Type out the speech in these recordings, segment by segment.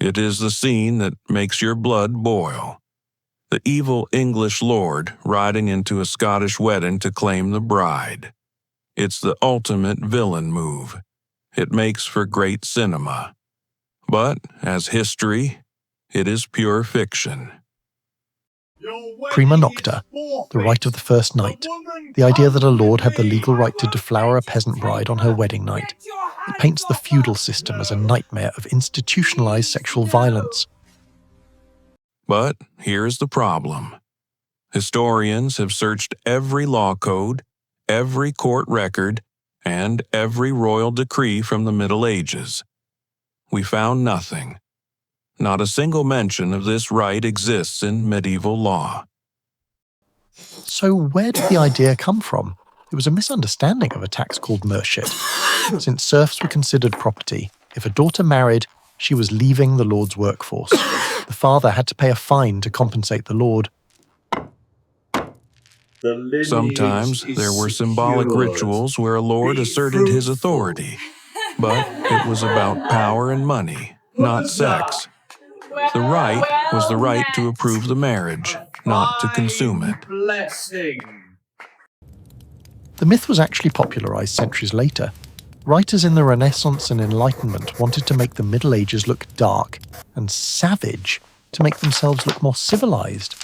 It is the scene that makes your blood boil. The evil English lord riding into a Scottish wedding to claim the bride. It's the ultimate villain move. It makes for great cinema. But, as history, it is pure fiction. Prima Nocta, the right of the first night. The idea that a lord had the legal right to deflower a peasant bride on her wedding night. It paints the feudal system as a nightmare of institutionalized sexual violence. But here's the problem. Historians have searched every law code, every court record, and every royal decree from the Middle Ages. We found nothing. Not a single mention of this right exists in medieval law. So where did the idea come from? It was a misunderstanding of a tax called mershit. Since serfs were considered property, if a daughter married, she was leaving the lord's workforce. The father had to pay a fine to compensate the lord. Sometimes there were symbolic rituals where a lord asserted his authority, but it was about power and money, not sex. The right was the right to approve the marriage, not to consume it. The myth was actually popularized centuries later. Writers in the Renaissance and Enlightenment wanted to make the Middle Ages look dark and savage to make themselves look more civilized.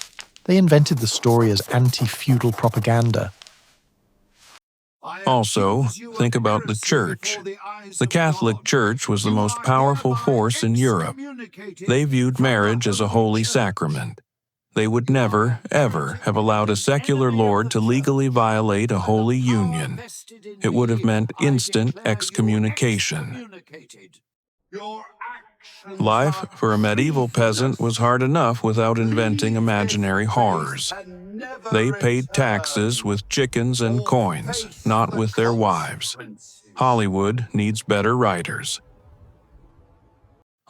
They invented the story as anti-feudal propaganda. Also, think about the Church. The Catholic Church was the most powerful force in Europe. They viewed marriage as a holy sacrament. They would never, ever have allowed a secular lord to legally violate a holy union. It would have meant instant excommunication. Life for a medieval peasant was hard enough without inventing imaginary horrors. They paid taxes with chickens and coins, not with their wives. Hollywood needs better writers.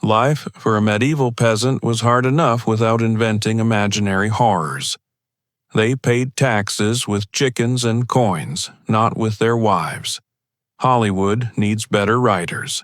Life for a medieval peasant was hard enough without inventing imaginary horrors. They paid taxes with chickens and coins, not with their wives. Hollywood needs better writers.